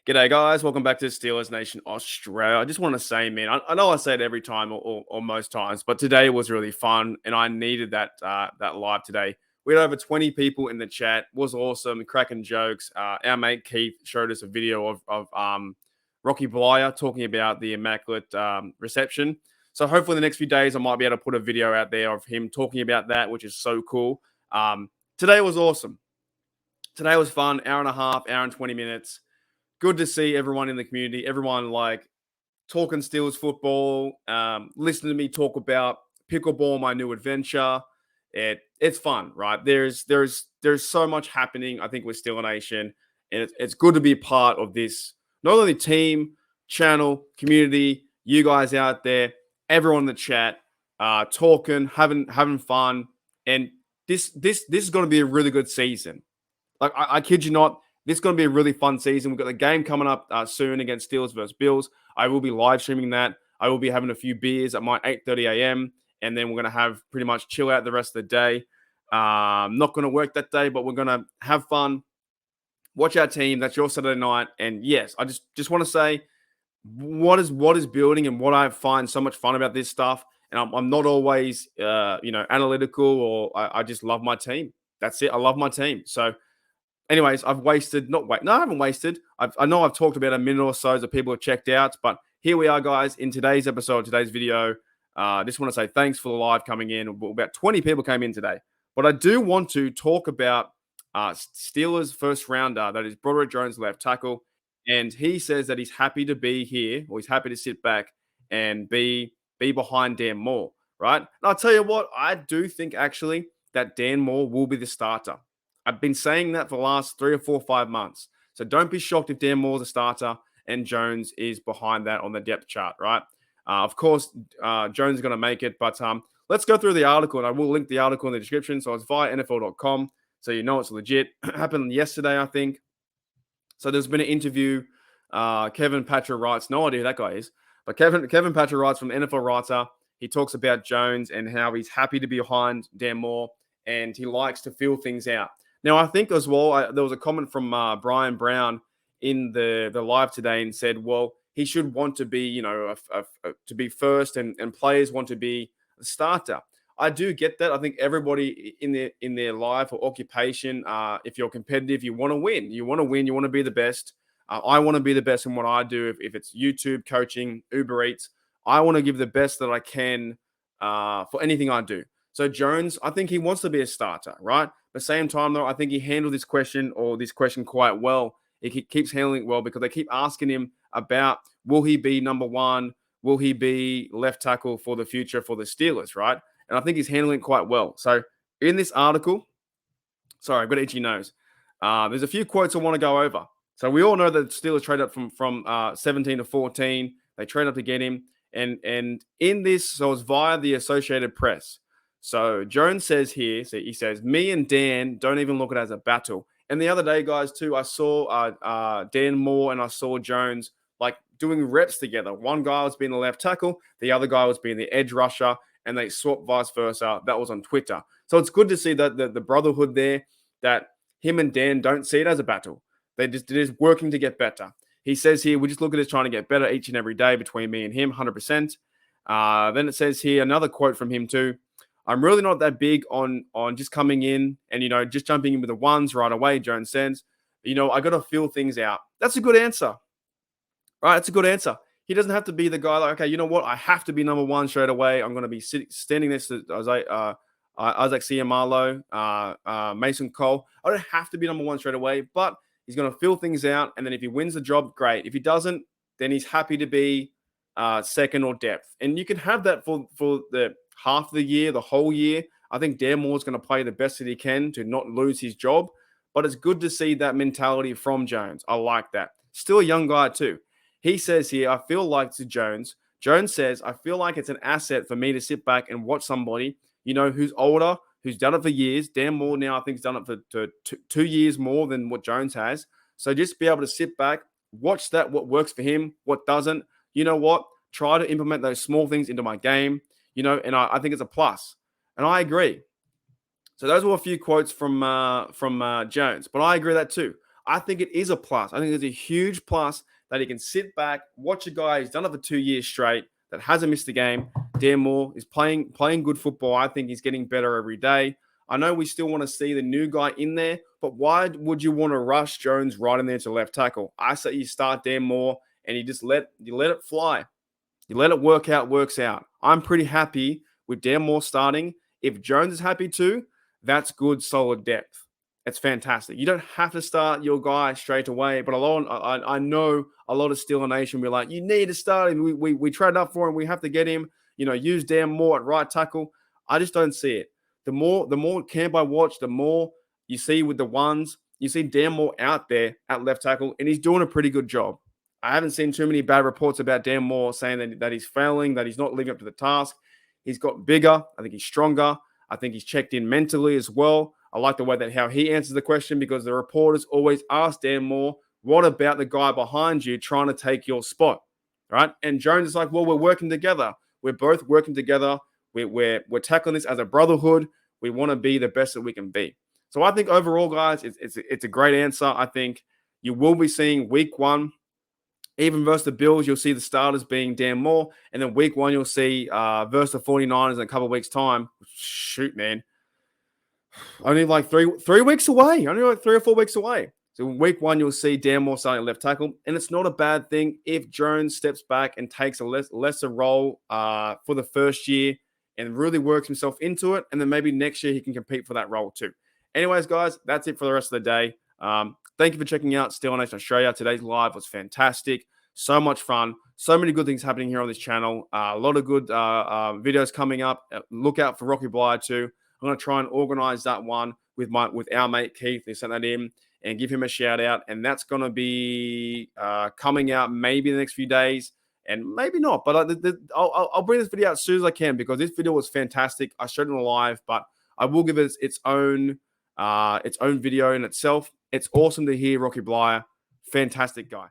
G'day, guys. Welcome back to Steelers Nation Australia. I just want to say, man, I know I say it every time or most times, but today was really fun, and I needed that live today. We had over 20 people in the chat. It was awesome, cracking jokes. Our mate Keith showed us a video of Rocky Blyer talking about the immaculate reception. So hopefully, the next few days, I might be able to put a video out there of him talking about that, which is so cool. Today was awesome. Today was fun. Hour and a half, hour and 20 minutes. Good to see everyone in the community, everyone like talking Steelers football, listening to me talk about pickleball, my new adventure. It's fun, right? There's so much happening, I think, with Steeler Nation, and it's good to be a part of this. Not only team, channel, community, you guys out there, everyone in the chat, talking, having fun, and this is going to be a really good season. Like I kid you not, this is going to be a really fun season. We've got the game coming up soon against Steelers versus Bills. I will be live streaming that. I will be having a few beers at my 8:30 a.m. And then we're going to have pretty much chill out the rest of the day. Not going to work that day, but we're going to have fun. Watch our team. That's your Saturday night. And yes, I just want to say what is building and what I find so much fun about this stuff. And I'm not always, analytical or I just love my team. That's it. I love my team. So, anyways, I haven't wasted. I know I've talked about a minute or so that people have checked out, but here we are, guys, in today's episode, today's video. Just want to say thanks for the live coming in. About 20 people came in today, but I do want to talk about Steelers' first rounder, that is Broderick Jones, left tackle, and he says that he's happy to be here, or he's happy to sit back and be behind Dan Moore, right? And I'll tell you what, I do think actually that Dan Moore will be the starter. I've been saying that for the last 3 or 4 or 5 months. So don't be shocked if Dan Moore's a starter and Jones is behind that on the depth chart, right? Of course, Jones is going to make it, but let's go through the article, and I will link the article in the description. So it's via NFL.com, so you know it's legit. It happened yesterday, I think. So there's been an interview. Kevin Patra writes, no idea who that guy is, but Kevin Patra writes from NFL Writer. He talks about Jones and how he's happy to be behind Dan Moore, and he likes to feel things out. Now, I think as well, there was a comment from Brian Brown in the live today and said, well, he should want to be, to be first and players want to be a starter. I do get that. I think everybody in their life or occupation, if you're competitive, you want to win. You want to win. You want to be the best. I want to be the best in what I do. If it's YouTube, coaching, Uber Eats, I want to give the best that I can for anything I do. So Jones, I think he wants to be a starter, right? At the same time, though, I think he handled this question quite well. He keeps handling it well because they keep asking him about, will he be number one? Will he be left tackle for the future for the Steelers, right? And I think he's handling it quite well. So in this article, sorry, I've got an itchy nose. There's a few quotes I want to go over. So we all know that the Steelers trade up from 17 to 14. They trade up to get him. And in this, so it's via the Associated Press. So Jones says here, he says, me and Dan don't even look at it as a battle. And the other day, guys, too, I saw Dan Moore and I saw Jones like doing reps together. One guy was being the left tackle, the other guy was being the edge rusher, and they swapped vice versa. That was on Twitter. So it's good to see that the brotherhood there, that him and Dan don't see it as a battle. They're just working to get better. He says here, we just look at it trying to get better each and every day between me and him, 100%. Then it says here, another quote from him too. I'm really not that big on just coming in and, just jumping in with the ones right away, Jones says. I got to feel things out. That's a good answer, right? That's a good answer. He doesn't have to be the guy like, okay, you know what? I have to be number one straight away. I'm going to be standing next to Isaac Ciamarlo, Mason Cole. I don't have to be number one straight away, but he's going to feel things out. And then if he wins the job, great. If he doesn't, then he's happy to be second or depth. And you can have that for the half of the year, the whole year. I think Dan Moore's going to play the best that he can to not lose his job. But it's good to see that mentality from Jones. I like that. Still a young guy too. He says here, I feel like to Jones. Jones says, I feel like it's an asset for me to sit back and watch somebody, who's older, who's done it for years. Dan Moore now, I think, has done it for 2 years more than what Jones has. So just be able to sit back, watch that, what works for him, what doesn't. You know what? Try to implement those small things into my game, and I think it's a plus. And I agree. So those were a few quotes from Jones, but I agree that too. I think it is a plus. I think it's a huge plus that he can sit back, watch a guy who's done it for 2 years straight, that hasn't missed a game. Dan Moore is playing good football. I think he's getting better every day. I know we still want to see the new guy in there, but why would you want to rush Jones right in there to left tackle? I say you start Dan Moore and you just let it fly. You let it work out, works out. I'm pretty happy with Dan Moore starting. If Jones is happy too, that's good, solid depth. It's fantastic. You don't have to start your guy straight away, but I know a lot of Steeler Nation will be like, you need to start him. We traded up for him. We have to get him. Use Dan Moore at right tackle. I just don't see it. The more camp I watch, the more you see with the ones. You see Dan Moore out there at left tackle, and he's doing a pretty good job. I haven't seen too many bad reports about Dan Moore saying that he's failing, that he's not living up to the task. He's got bigger. I think he's stronger. I think he's checked in mentally as well. I like the way that how he answers the question, because the reporters always ask Dan Moore, what about the guy behind you trying to take your spot? Right? And Jones is like, well, we're working together. We're both working together. We're tackling this as a brotherhood. We want to be the best that we can be. So I think overall, guys, it's a great answer. I think you will be seeing week one, even versus the Bills, you'll see the starters being Dan Moore. And then week one, you'll see versus the 49ers in a couple of weeks' time. Shoot, man. Only like three weeks away. Only like 3 or 4 weeks away. So in week one, you'll see Dan Moore starting left tackle. And it's not a bad thing if Jones steps back and takes a lesser role for the first year and really works himself into it. And then maybe next year he can compete for that role too. Anyways, guys, that's it for the rest of the day. Thank you for checking out Steeler Nation Australia. Today's live was fantastic. So much fun. So many good things happening here on this channel. A lot of good videos coming up. Look out for Rocky Bly too. I'm going to try and organize that one with our mate Keith. They sent that in, and give him a shout out. And that's going to be coming out maybe in the next few days, and maybe not. But I'll bring this video out as soon as I can, because this video was fantastic. I showed it live, but I will give it its own video in itself. It's awesome to hear Rocky Bly. Fantastic guy.